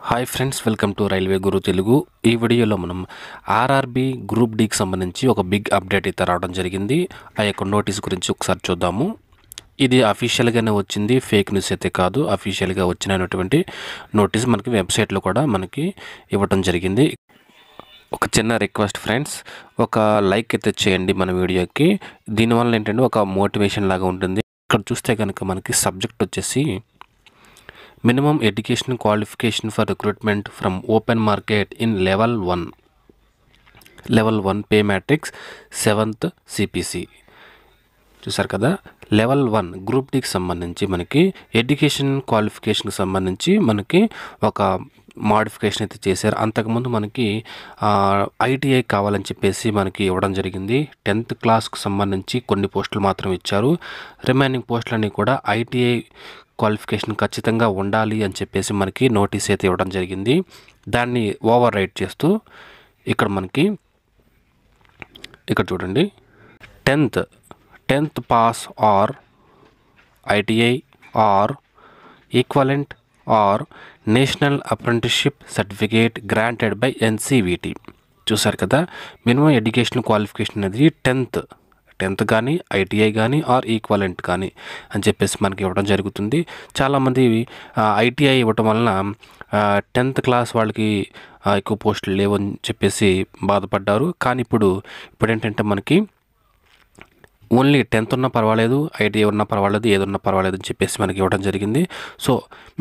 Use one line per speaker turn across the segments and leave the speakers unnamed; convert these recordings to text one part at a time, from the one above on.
Hi friends, welcome to railway Guru Telugu. ఈ వీడియోలో మనం ఆర్ఆర్బి గ్రూప్ డీకి సంబంధించి ఒక బిగ్ అప్డేట్ అయితే రావడం జరిగింది. ఆ యొక్క నోటీస్ గురించి ఒకసారి చూద్దాము. ఇది అఫీషియల్గానే వచ్చింది, ఫేక్ న్యూస్ అయితే కాదు. అఫీషియల్గా వచ్చినటువంటి నోటీస్ మనకి వెబ్సైట్లో కూడా మనకి ఇవ్వడం జరిగింది. ఒక చిన్న రిక్వెస్ట్ ఫ్రెండ్స్, ఒక లైక్ అయితే చేయండి మన వీడియోకి. దీనివల్ల ఏంటంటే ఒక మోటివేషన్ లాగా ఉంటుంది. ఇక్కడ చూస్తే కనుక మనకి సబ్జెక్ట్ వచ్చేసి minimum education qualification for recruitment from open market in level 1 pay matrix 7th CPC. చూసారు కదా, లెవెల్ 1 గ్రూప్ డీకి సంబంధించి మనకి ఎడ్యుకేషన్ క్వాలిఫికేషన్కి సంబంధించి మనకి ఒక మాడిఫికేషన్ అయితే చేశారు. అంతకుముందు మనకి ITI కావాలని చెప్పేసి మనకి ఇవ్వడం జరిగింది. 10th క్లాస్కి సంబంధించి కొన్ని పోస్టులు మాత్రం ఇచ్చారు. రిమైనింగ్ పోస్టులన్నీ కూడా ITI క్వాలిఫికేషన్ ఖచ్చితంగా ఉండాలి అని చెప్పేసి మనకి నోటీస్ అయితే ఇవ్వడం జరిగింది. దాన్ని ఓవర్ రైట్ చేస్తూ ఇక్కడ మనకి ఇక్కడ చూడండి, 10th pass or ITI or equivalent or national apprenticeship certificate granted by NCVT. చూసారు కదా, మినిమం ఎడ్యుకేషన్ క్వాలిఫికేషన్ అనేది 10th కానీ ITI కానీ ఆర్ ఈక్వలెంట్ కానీ అని చెప్పేసి మనకి ఇవ్వడం జరుగుతుంది. చాలామంది ITI ఇవ్వటం వలన 10th క్లాస్ వాళ్ళకి ఎక్కువ పోస్టులు లేవని చెప్పేసి బాధపడ్డారు. కానీ ఇప్పుడు ఏంటంటే మనకి ఓన్లీ 10th ఉన్నా పర్వాలేదు, ITI ఉన్నా పర్వాలేదు, ఏది ఉన్నా పర్వాలేదు అని చెప్పేసి మనకి ఇవ్వడం జరిగింది. సో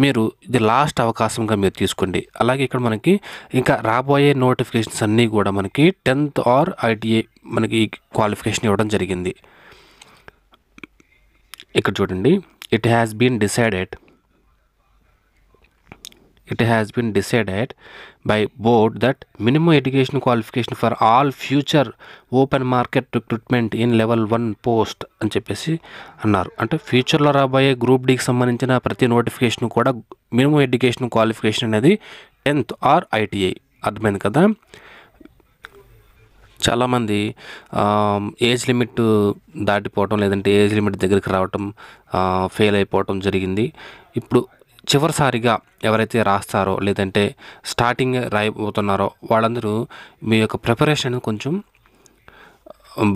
మీరు ఇది లాస్ట్ అవకాశంగా మీరు తీసుకోండి. అలాగే ఇక్కడ మనకి ఇంకా రాబోయే నోటిఫికేషన్స్ అన్నీ కూడా మనకి 10th ఆర్ ITI మనకి క్వాలిఫికేషన్ ఇవ్వడం జరిగింది. ఇక్కడ చూడండి, it has been decided by board that minimum education qualification for all future open market recruitment in level 1 post అని చెప్పేసి అన్నారు. అంటే ఫ్యూచర్లో రాబోయే గ్రూప్ డీకి సంబంధించిన ప్రతి నోటిఫికేషన్ కూడా మినిమం ఎడ్యుకేషన్ క్వాలిఫికేషన్ అనేది 10th ఆర్ ITI. అర్థమైంది కదా. చాలామంది ఏజ్ లిమిట్ దాటిపోవటం, లేదంటే ఏజ్ లిమిట్ దగ్గరికి రావటం, ఫెయిల్ అయిపోవటం జరిగింది. ఇప్పుడు చివరిసారిగా ఎవరైతే రాస్తారో లేదంటే స్టార్టింగ్ రాయబోతున్నారో వాళ్ళందరూ మీ యొక్క ప్రిపరేషన్ కొంచెం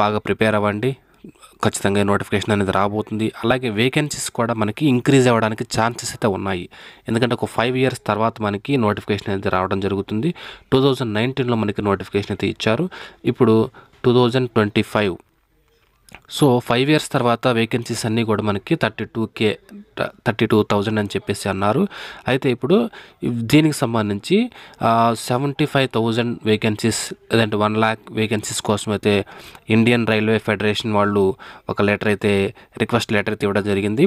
బాగా ప్రిపేర్ అవ్వండి. ఖచ్చితంగా నోటిఫికేషన్ అనేది రాబోతుంది. అలాగే వేకెన్సీస్ కూడా మనకి ఇంక్రీజ్ అవ్వడానికి ఛాన్సెస్ అయితే ఉన్నాయి. ఎందుకంటే ఒక 5 years తర్వాత మనకి నోటిఫికేషన్ అనేది రావడం జరుగుతుంది. 2019లో మనకి నోటిఫికేషన్ అయితే ఇచ్చారు. ఇప్పుడు 2025. సో 5 years తర్వాత వేకెన్సీస్ అన్నీ కూడా మనకి 32,000 అని చెప్పేసి అన్నారు. అయితే ఇప్పుడు దీనికి సంబంధించి 75,000 వేకెన్సీస్, లేదంటే 1 lakh వేకెన్సీస్ కోసం అయితే ఇండియన్ రైల్వే ఫెడరేషన్ వాళ్ళు ఒక రిక్వెస్ట్ లెటర్ అయితే ఇవ్వడం జరిగింది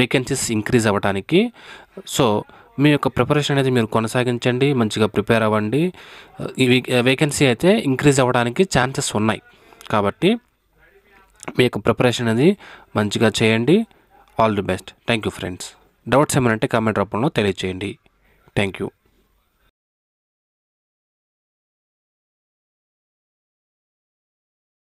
వేకెన్సీస్ ఇంక్రీజ్ అవ్వడానికి. సో మీ యొక్క ప్రిపరేషన్ అనేది మీరు కొనసాగించండి, మంచిగా ప్రిపేర్ అవ్వండి. ఈ వేకెన్సీ అయితే ఇంక్రీజ్ అవ్వడానికి ఛాన్సెస్ ఉన్నాయి. కాబట్టి మీ యొక్క ప్రిపరేషన్ అనేది మంచిగా చేయండి. All the best. Thank you friends. Doubts ఏమైనా అంటే కామెంట్ రూపంలో తెలియజేయండి. Thank you.